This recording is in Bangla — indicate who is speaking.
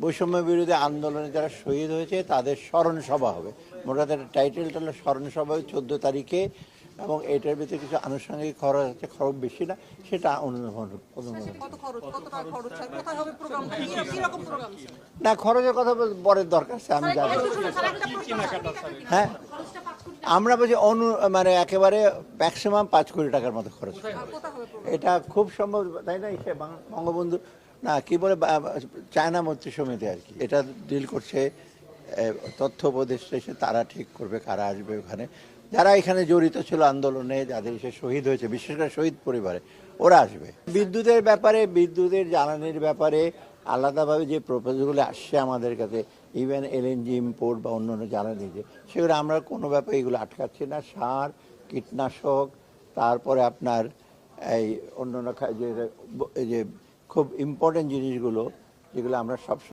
Speaker 1: বৈষম্য বিরোধী আন্দোলনে যারা শহীদ হয়েছে তাদের স্মরণ সভা হবে। মোটামুটি টাইটেলটা হলো স্মরণ সভা 14 তারিখে, এবং এটার ভিতরে কিছু আনুষঙ্গিক খরচ আছে, খরচ বেশি না, সেটা অনুমোদন। না, খরচের কথা পরের দরকার আছে, আমি জানি। হ্যাঁ, আমরা বলছি মানে একেবারে ম্যাক্সিমাম 5 কোটি টাকার মতো খরচ হবে। এটা খুব সম্ভব, তাই না? বঙ্গবন্ধু না কি বলে, চায়না মৈত্রী সমিতি আর কি এটা ডিল করছে। তথ্য উপদেষ্টা এসে তারা ঠিক করবে কারা আসবে ওখানে, যারা এখানে জড়িত ছিল আন্দোলনে, যাদের এসে শহীদ হয়েছে, বিশেষ করে শহীদ পরিবারে, ওরা আসবে। বিদ্যুতের ব্যাপারে, বিদ্যুতের জ্বালানির ব্যাপারে আলাদাভাবে যে প্রপোজালগুলো আসছে আমাদের কাছে, ইভেন এলএনজি ইম্পোর্ট বা অন্যান্য জ্বালানি, যে সেগুলো আমরা কোনো ব্যাপারে এগুলো আটকাচ্ছি না। সার, কীটনাশক, তারপরে আপনার এই অন্যান্য যে খুব ইম্পর্টেন্ট জিনিসগুলো, যেগুলো আমরা সব